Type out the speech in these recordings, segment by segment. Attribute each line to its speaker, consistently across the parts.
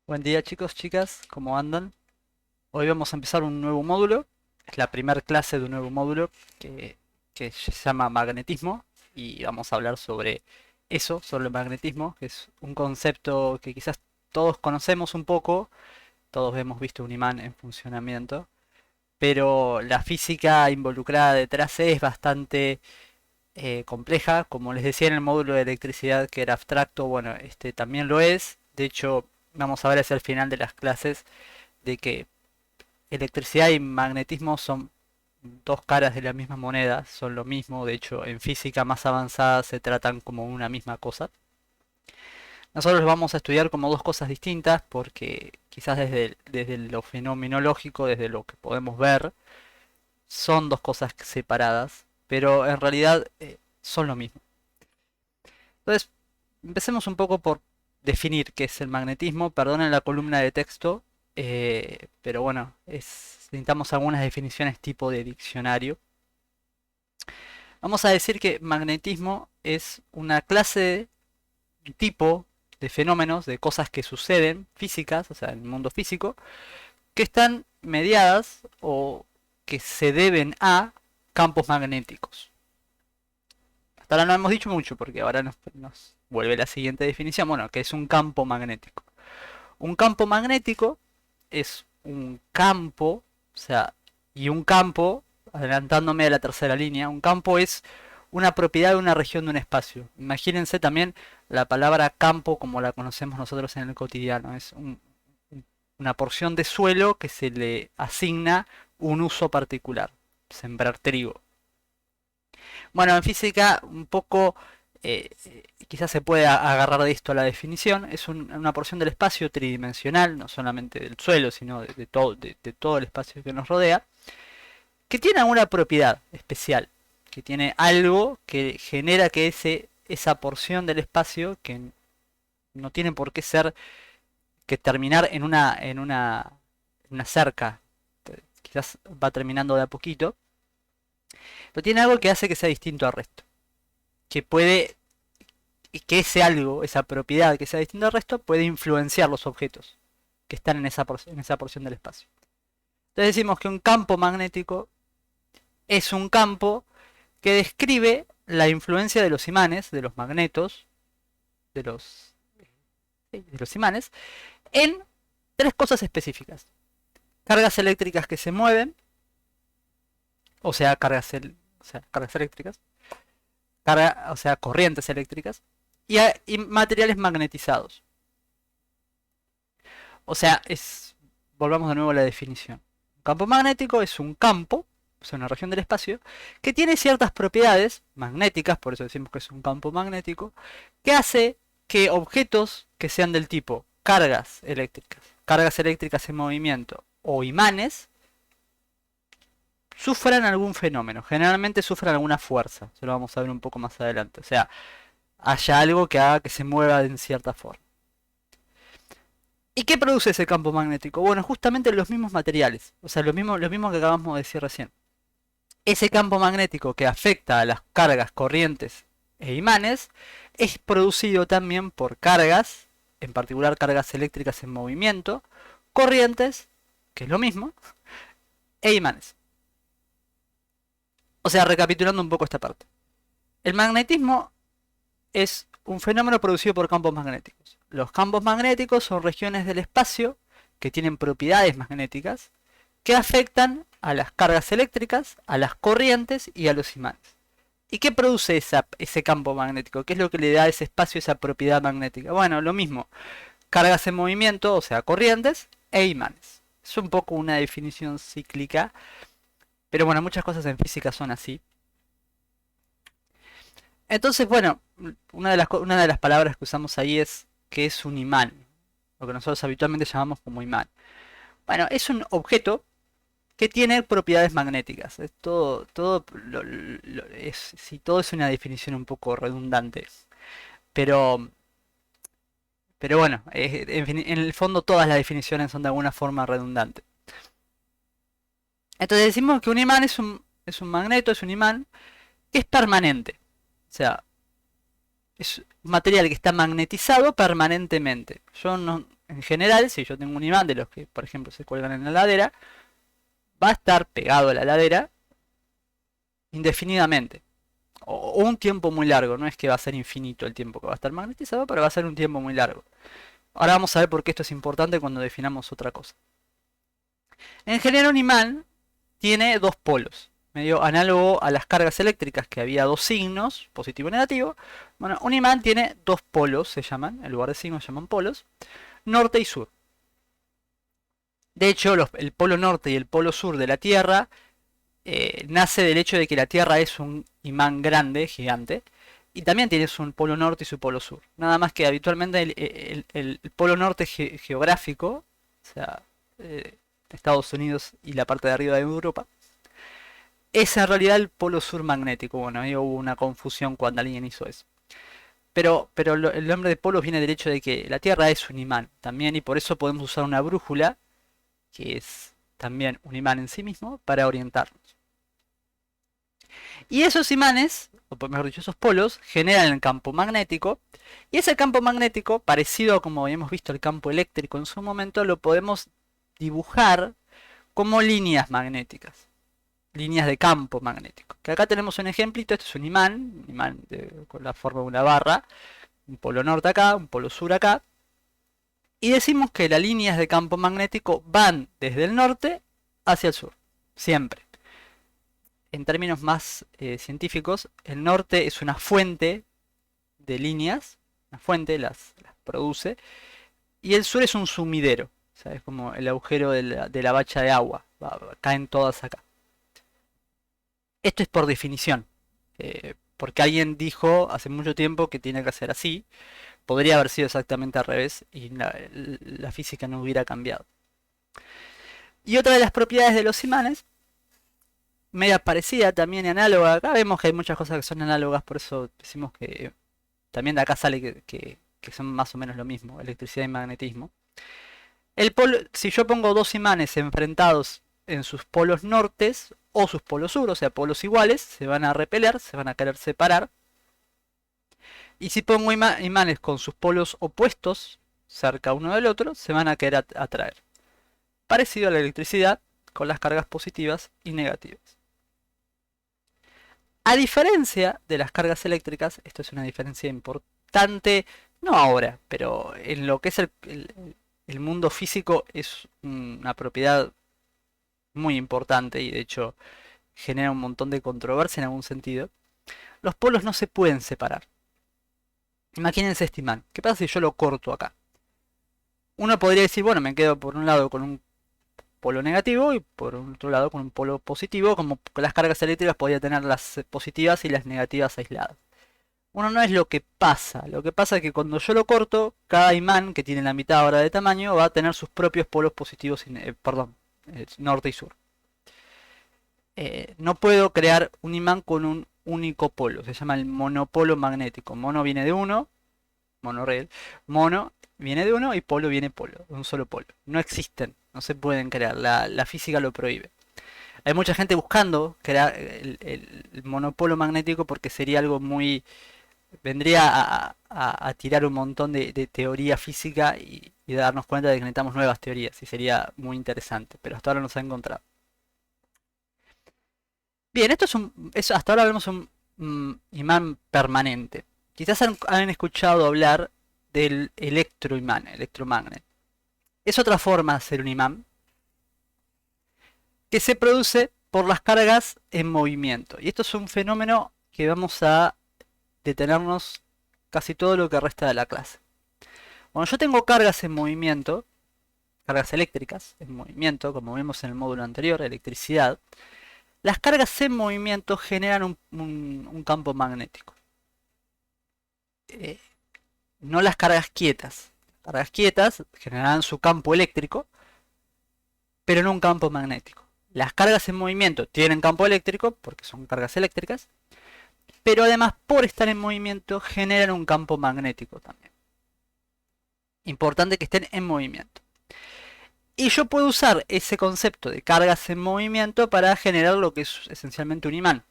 Speaker 1: Buen día chicos, chicas, ¿cómo andan? Hoy vamos a empezar un nuevo módulo. Es la primera clase de un nuevo módulo que, que se llama magnetismo y vamos a hablar sobre eso, sobre el magnetismo, que es un concepto que quizás todos conocemos un poco, todos hemos visto un imán en funcionamiento, pero la física involucrada detrás es bastante compleja. Como les decía en el módulo de electricidad que era abstracto, bueno, este también lo es. De hecho, vamos a ver hacia el final de las clases de que electricidad y magnetismo son dos caras de la misma moneda, son lo mismo. De hecho, en física más avanzada se tratan como una misma cosa. Nosotros lo vamos a estudiar como dos cosas distintas porque quizás desde lo fenomenológico, desde lo que podemos ver, son dos cosas separadas, pero en realidad son lo mismo. Entonces, empecemos un poco por definir qué es el magnetismo. Perdonen la columna de texto, pero bueno, necesitamos algunas definiciones tipo de diccionario. Vamos a decir que magnetismo es una clase, un tipo de fenómenos, de cosas que suceden físicas, o sea, en el mundo físico, que están mediadas o que se deben a campos magnéticos. Hasta ahora no hemos dicho mucho porque ahora nos vuelve la siguiente definición, bueno, que es un campo magnético. Un campo magnético es un campo, o sea, y un campo, adelantándome a la tercera línea, un campo es una propiedad de una región de un espacio. Imagínense también la palabra campo como la conocemos nosotros en el cotidiano, es una porción de suelo que se le asigna un uso particular, sembrar trigo. Bueno, en física un poco quizás se puede agarrar de esto a la definición. Es una porción del espacio tridimensional, no solamente del suelo, sino de todo el espacio que nos rodea, que tiene alguna propiedad especial, que tiene algo que genera que esa porción del espacio, que no tiene por qué ser, que terminar en una cerca, quizás va terminando de a poquito, pero tiene algo que hace que sea distinto al resto, que puede que ese algo, esa propiedad que sea distinta al resto, puede influenciar los objetos que están en esa porción del espacio. Entonces decimos que un campo magnético es un campo que describe la influencia de los imanes, de los magnetos, de los, de los imanes, en tres cosas específicas. Cargas eléctricas que se mueven, o sea, cargas eléctricas, o sea, corrientes eléctricas, y materiales magnetizados. O sea, volvamos de nuevo a la definición. Un campo magnético es un campo, o sea, una región del espacio, que tiene ciertas propiedades magnéticas, por eso decimos que es un campo magnético, que hace que objetos que sean del tipo cargas eléctricas en movimiento o imanes, sufran algún fenómeno. Generalmente sufran alguna fuerza. Eso lo vamos a ver un poco más adelante. O sea, haya algo que haga que se mueva en cierta forma. ¿Y qué produce ese campo magnético? Bueno, justamente los mismos materiales, o sea, lo mismo que acabamos de decir recién. Ese campo magnético que afecta a las cargas, corrientes e imanes es producido también por cargas, en particular cargas eléctricas en movimiento, corrientes, que es lo mismo, e imanes. O sea, recapitulando un poco esta parte. El magnetismo es un fenómeno producido por campos magnéticos. Los campos magnéticos son regiones del espacio que tienen propiedades magnéticas que afectan a las cargas eléctricas, a las corrientes y a los imanes. ¿Y qué produce ese campo magnético? ¿Qué es lo que le da a ese espacio esa propiedad magnética? Bueno, lo mismo, cargas en movimiento, o sea, corrientes e imanes. Es un poco una definición cíclica, pero bueno, muchas cosas en física son así. Entonces, bueno, una de las palabras que usamos ahí es que es un imán, lo que nosotros habitualmente llamamos como imán. Bueno, es un objeto que tiene propiedades magnéticas. Es sí, todo es una definición un poco redundante, pero, pero bueno, en el fondo todas las definiciones son de alguna forma redundantes. Entonces decimos que un imán es un magneto, es un imán que es permanente. O sea, es un material que está magnetizado permanentemente. Yo no, en general, si yo tengo un imán de los que, por ejemplo, se cuelgan en la ladera, va a estar pegado a la ladera indefinidamente. O un tiempo muy largo, no es que va a ser infinito el tiempo que va a estar magnetizado, pero va a ser un tiempo muy largo. Ahora vamos a ver por qué esto es importante cuando definamos otra cosa. En general un imán tiene dos polos, medio análogo a las cargas eléctricas que había dos signos, positivo y negativo. Bueno, un imán tiene dos polos, se llaman, en lugar de signos se llaman polos, norte y sur. De hecho, el polo norte y el polo sur de la Tierra nace del hecho de que la Tierra es un imán grande, gigante, y también tiene su polo norte y su polo sur. Nada más que habitualmente el polo norte geográfico, o sea, eh, Estados Unidos y la parte de arriba de Europa, es en realidad el polo sur magnético. Bueno, ahí hubo una confusión cuando alguien hizo eso. Pero el nombre de polos viene del hecho de que la Tierra es un imán también, y por eso podemos usar una brújula, que es también un imán en sí mismo, para orientarnos. Y esos imanes, o mejor dicho, esos polos, generan el campo magnético. Y ese campo magnético, parecido a como habíamos visto el campo eléctrico en su momento, lo podemos dibujar como líneas magnéticas. Líneas de campo magnético. Que acá tenemos un ejemplito, este es un imán con la forma de una barra. Un polo norte acá, un polo sur acá. Y decimos que las líneas de campo magnético van desde el norte hacia el sur. Siempre. En términos más científicos, el norte es una fuente de líneas, una fuente las produce, y el sur es un sumidero, o sea, es como el agujero de la bacha de agua, caen todas acá. Esto es por definición, porque alguien dijo hace mucho tiempo que tiene que ser así, podría haber sido exactamente al revés y la física no hubiera cambiado. Y otra de las propiedades de los imanes, media parecida también y análoga. Acá vemos que hay muchas cosas que son análogas, por eso decimos que también de acá sale que son más o menos lo mismo, electricidad y magnetismo. Si yo pongo dos imanes enfrentados en sus polos nortes o sus polos sur, o sea, polos iguales, se van a repeler, se van a querer separar. Y si pongo imanes con sus polos opuestos, cerca uno del otro, se van a querer atraer. Parecido a la electricidad, con las cargas positivas y negativas. A diferencia de las cargas eléctricas, esto es una diferencia importante, no ahora, pero en lo que es el mundo físico es una propiedad muy importante y de hecho genera un montón de controversia en algún sentido. Los polos no se pueden separar. Imagínense este imán. ¿Qué pasa si yo lo corto acá? Uno podría decir, bueno, me quedo por un lado con un polo negativo y por otro lado con un polo positivo, como las cargas eléctricas podría tener las positivas y las negativas aisladas. Bueno, no es lo que pasa. Lo que pasa es que cuando yo lo corto, cada imán que tiene la mitad ahora de tamaño va a tener sus propios polos positivos, perdón, norte y sur. No puedo crear un imán con un único polo. Se llama el monopolo magnético. Mono viene de uno, monorred. Mono viene de uno y polo viene polo, un solo polo. No existen, no se pueden crear. La física lo prohíbe. Hay mucha gente buscando crear el monopolo magnético porque sería algo muy vendría a tirar un montón de teoría física y darnos cuenta de que necesitamos nuevas teorías y sería muy interesante, pero hasta ahora no se ha encontrado. Bien, esto hasta ahora vemos un imán permanente. Quizás han escuchado hablar del electroimán, electromagnet. Es otra forma de hacer un imán que se produce por las cargas en movimiento. Y esto es un fenómeno que vamos a detenernos casi todo lo que resta de la clase. Cuando yo tengo cargas en movimiento, cargas eléctricas en movimiento, como vimos en el módulo anterior, electricidad, las cargas en movimiento generan un campo magnético. No las cargas quietas. Las cargas quietas generarán su campo eléctrico, pero no un campo magnético. Las cargas en movimiento tienen campo eléctrico, porque son cargas eléctricas, pero además por estar en movimiento generan un campo magnético también. Importante que estén en movimiento. Y yo puedo usar ese concepto de cargas en movimiento para generar lo que es esencialmente un imán.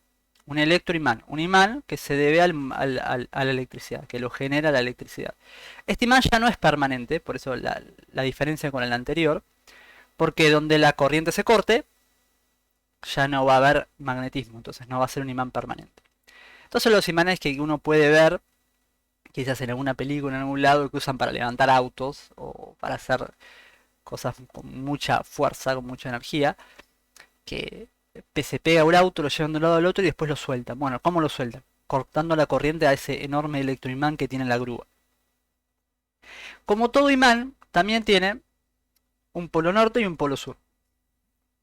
Speaker 1: un electroimán, un imán que se debe a la electricidad, que lo genera la electricidad. Este imán ya no es permanente, por eso la diferencia con el anterior, porque donde la corriente se corte, ya no va a haber magnetismo, entonces no va a ser un imán permanente. Entonces los imanes que uno puede ver, quizás en alguna película, en algún lado, que usan para levantar autos o para hacer cosas con mucha fuerza, con mucha energía, que se pega a un auto, lo llevan de un lado al otro y después lo sueltan. Bueno, ¿cómo lo sueltan? Cortando la corriente a ese enorme electroimán que tiene la grúa. Como todo imán, también tiene un polo norte y un polo sur.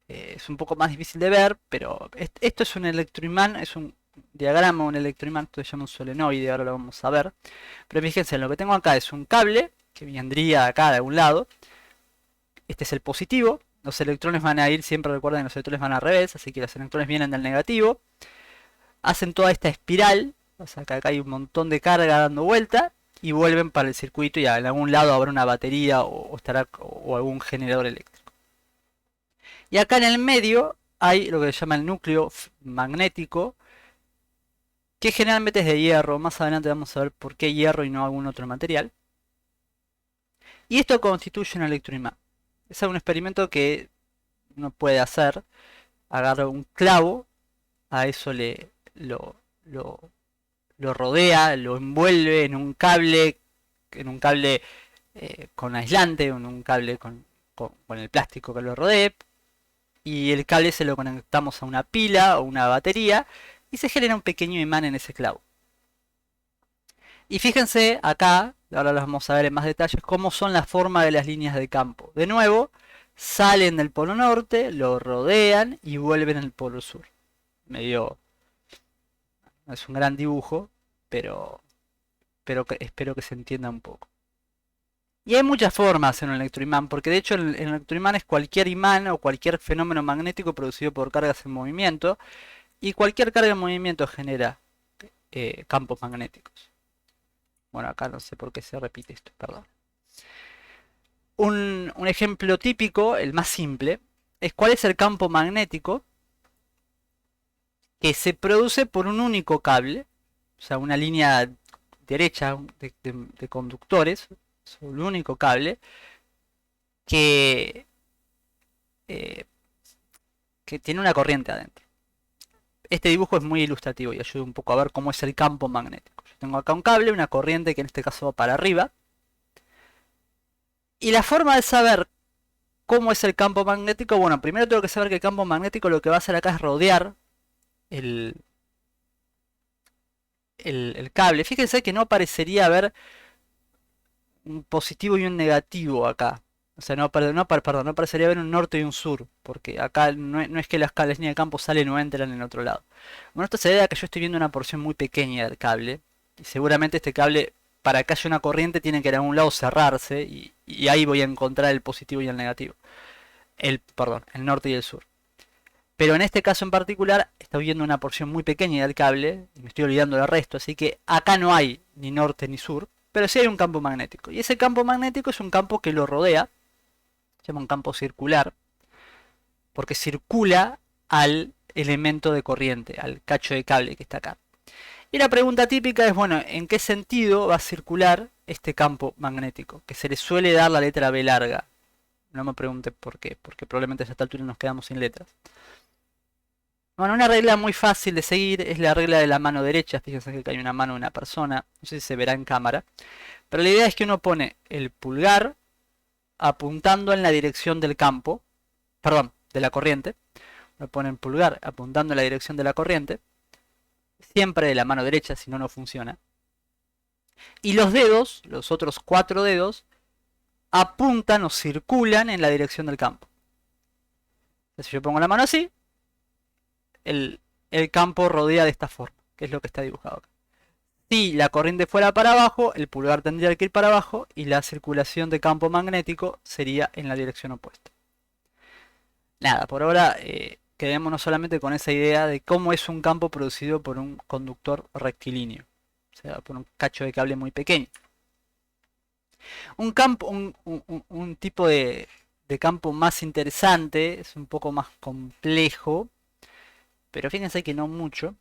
Speaker 1: Es un poco más difícil de ver, pero esto es un electroimán, es un diagrama, un electroimán, esto se llama un solenoide, ahora lo vamos a ver. Pero fíjense, lo que tengo acá es un cable que vendría acá de algún lado. Este es el positivo. Los electrones van a ir, siempre recuerden, los electrones van al revés, así que los electrones vienen del negativo. Hacen toda esta espiral, o sea que acá hay un montón de carga dando vuelta y vuelven para el circuito y en algún lado habrá una batería o algún generador eléctrico. Y acá en el medio hay lo que se llama el núcleo magnético, que generalmente es de hierro. Más adelante vamos a ver por qué hierro y no algún otro material. Y esto constituye un electroimán. Es un experimento que uno puede hacer. Agarra un clavo, a eso lo, lo rodea, lo envuelve en un cable con aislante, en un cable con el plástico que lo rodee, y el cable se lo conectamos a una pila o una batería y se genera un pequeño imán en ese clavo. Y fíjense acá, ahora lo vamos a ver en más detalles, cómo son la forma de las líneas de campo. De nuevo, salen del polo norte, lo rodean y vuelven al polo sur. Medio, no es un gran dibujo, pero espero que se entienda un poco. Y hay muchas formas en un electroimán, porque de hecho el electroimán es cualquier imán o cualquier fenómeno magnético producido por cargas en movimiento, y cualquier carga en movimiento genera campos magnéticos. Bueno, acá no sé por qué se repite esto, perdón. Un ejemplo típico, el más simple, es cuál es el campo magnético que se produce por un único cable, o sea, una línea derecha de conductores, un único cable, que, eh, que tiene una corriente adentro. Este dibujo es muy ilustrativo y ayuda un poco a ver cómo es el campo magnético. Yo tengo acá un cable, una corriente que en este caso va para arriba. Y la forma de saber cómo es el campo magnético, bueno, primero tengo que saber que el campo magnético lo que va a hacer acá es rodear el, el cable. Fíjense que no parecería haber un positivo y un negativo acá. O sea, perdón, no parecería haber un norte y un sur, porque acá no es que las líneas de campo salen o entran en el otro lado. Bueno, esto se debe a que yo estoy viendo una porción muy pequeña del cable, y seguramente este cable, para que haya una corriente, tiene que en algún lado cerrarse, y ahí voy a encontrar el positivo y el negativo. Perdón, el norte y el sur. Pero en este caso en particular, estoy viendo una porción muy pequeña del cable, y me estoy olvidando del resto, así que acá no hay ni norte ni sur, pero sí hay un campo magnético. Y ese campo magnético es un campo que lo rodea, se llama un campo circular, porque circula al elemento de corriente, al cacho de cable que está acá. Y la pregunta típica es, bueno, ¿en qué sentido va a circular este campo magnético? Que se le suele dar la letra B larga. No me pregunte por qué, porque probablemente a esta altura nos quedamos sin letras. Bueno, una regla muy fácil de seguir es la regla de la mano derecha. Fíjense que acá hay una mano de una persona, no sé si se verá en cámara. Pero la idea es que uno pone el pulgar apuntando en la dirección del campo, perdón, de la corriente. Uno pone el pulgar apuntando en la dirección de la corriente, siempre de la mano derecha, si no, no funciona. Y los dedos, los otros 4 dedos, apuntan o circulan en la dirección del campo. Entonces, si yo pongo la mano así, el campo rodea de esta forma, que es lo que está dibujado acá. Si la corriente fuera para abajo, el pulgar tendría que ir para abajo y la circulación de campo magnético sería en la dirección opuesta. Nada, por ahora quedémonos solamente con esa idea de cómo es un campo producido por un conductor rectilíneo, o sea, por un cacho de cable muy pequeño. Un tipo de campo más interesante, es un poco más complejo, pero fíjense que no mucho.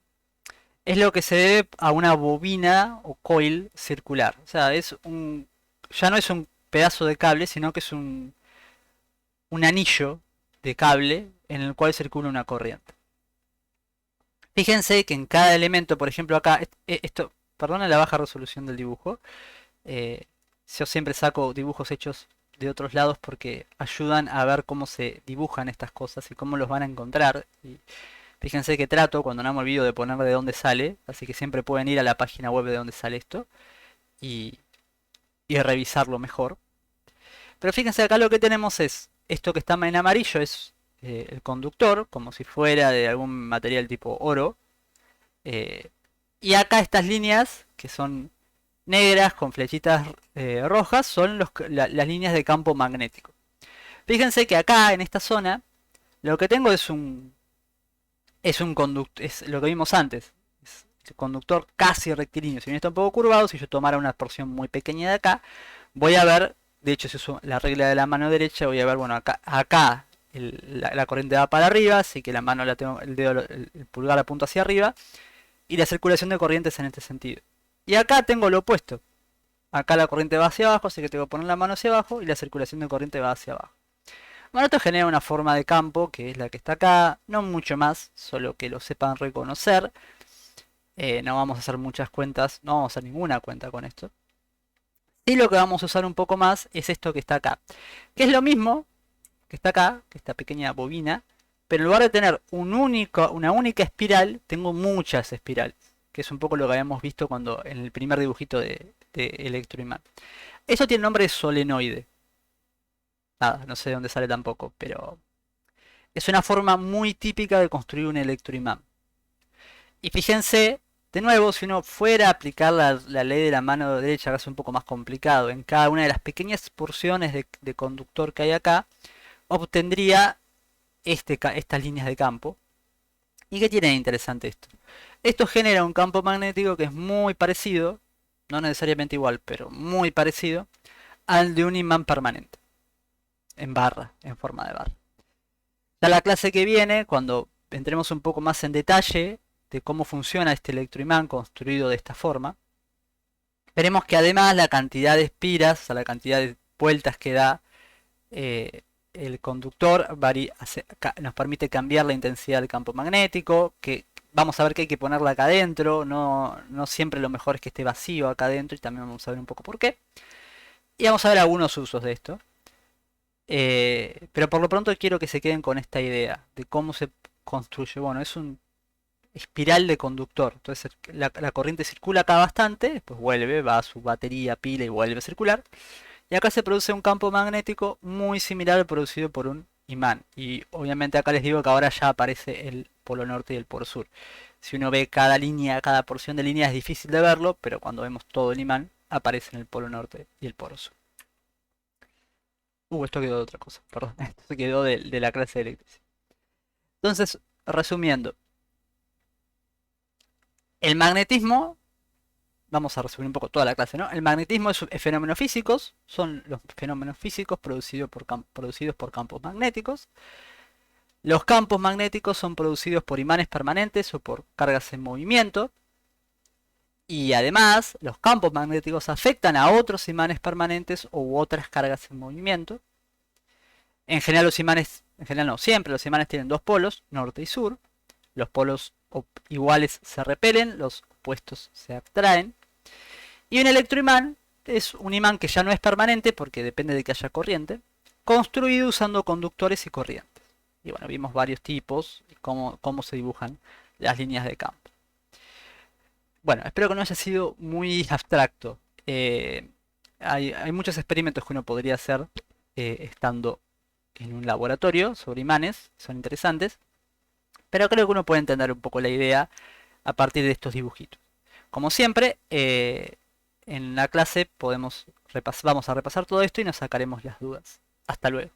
Speaker 1: es lo que se debe a una bobina o coil circular. O sea, ya no es un pedazo de cable, sino que es un anillo de cable en el cual circula una corriente. Fíjense que en cada elemento, por ejemplo acá, esto, perdona la baja resolución del dibujo, eh, yo siempre saco dibujos hechos de otros lados porque ayudan a ver cómo se dibujan estas cosas y cómo los van a encontrar. Y fíjense que trato, cuando no me olvido, de poner de dónde sale, así que siempre pueden ir a la página web de dónde sale esto y, y revisarlo mejor. Pero fíjense acá lo que tenemos es, esto que está en amarillo es el conductor, como si fuera de algún material tipo oro. eh, y acá estas líneas, que son negras con flechitas rojas, son las líneas de campo magnético. Fíjense que acá, en esta zona, lo que tengo es un conductor, es lo que vimos antes. Es el conductor casi rectilíneo. Si bien está un poco curvado, si yo tomara una porción muy pequeña de acá, voy a ver, de hecho si uso la regla de la mano derecha, voy a ver, bueno, acá la corriente va para arriba, así que la mano la tengo, el dedo, el pulgar apunta hacia arriba, y la circulación de corriente es en este sentido. Y acá tengo lo opuesto. Acá la corriente va hacia abajo, así que tengo que poner la mano hacia abajo y la circulación de corriente va hacia abajo. Bueno, esto genera una forma de campo, que es la que está acá, no mucho más, solo que lo sepan reconocer. No vamos a hacer muchas cuentas, no vamos a hacer ninguna cuenta con esto. Y lo que vamos a usar un poco más es esto que está acá, que es lo mismo que está acá, que esta pequeña bobina, pero en lugar de tener una única espiral, tengo muchas espirales, que es un poco lo que habíamos visto cuando en el primer dibujito de electroimán. Eso tiene el nombre de solenoide. Nada, no sé de dónde sale tampoco, pero es una forma muy típica de construir un electroimán. Y fíjense, de nuevo, si uno fuera a aplicar la ley de la mano derecha, que es un poco más complicado, en cada una de las pequeñas porciones de conductor que hay acá, obtendría estas líneas de campo. ¿Y qué tiene de interesante esto? Esto genera un campo magnético que es muy parecido, no necesariamente igual, pero muy parecido, al de un imán permanente, en barra, en forma de barra. Ya la clase que viene, cuando entremos un poco más en detalle de cómo funciona este electroimán construido de esta forma, veremos que además la cantidad de espiras, o sea, la cantidad de vueltas que da el conductor nos permite cambiar la intensidad del campo magnético, que vamos a ver que hay que ponerla acá adentro, no siempre lo mejor es que esté vacío acá adentro y también vamos a ver un poco por qué. Y vamos a ver algunos usos de esto. Pero por lo pronto quiero que se queden con esta idea de cómo se construye. Bueno, es un espiral de conductor. Entonces la corriente circula acá bastante, después vuelve, va a su batería, pila y vuelve a circular. Y acá se produce un campo magnético muy similar al producido por un imán. Y obviamente acá les digo que ahora ya aparece el polo norte y el polo sur. Si uno ve cada línea, cada porción de línea es difícil de verlo, pero cuando vemos todo el imán aparece en el polo norte y el polo sur. Esto quedó de otra cosa, perdón. Esto se quedó de la clase de electricidad. Entonces, resumiendo. El magnetismo, vamos a resumir un poco toda la clase, ¿no? El magnetismo es fenómenos físicos, son los fenómenos físicos producidos por campos magnéticos. Los campos magnéticos son producidos por imanes permanentes o por cargas en movimiento. Y además, los campos magnéticos afectan a otros imanes permanentes u otras cargas en movimiento. En general los imanes, en general no, siempre los imanes tienen dos polos, norte y sur. Los polos iguales se repelen, los opuestos se atraen. Y un electroimán es un imán que ya no es permanente porque depende de que haya corriente, construido usando conductores y corrientes. Y bueno, vimos varios tipos y cómo se dibujan las líneas de campo. Bueno, espero que no haya sido muy abstracto. Hay muchos experimentos que uno podría hacer estando en un laboratorio sobre imanes, son interesantes, pero creo que uno puede entender un poco la idea a partir de estos dibujitos. Como siempre, en la clase vamos a repasar todo esto y nos sacaremos las dudas. Hasta luego.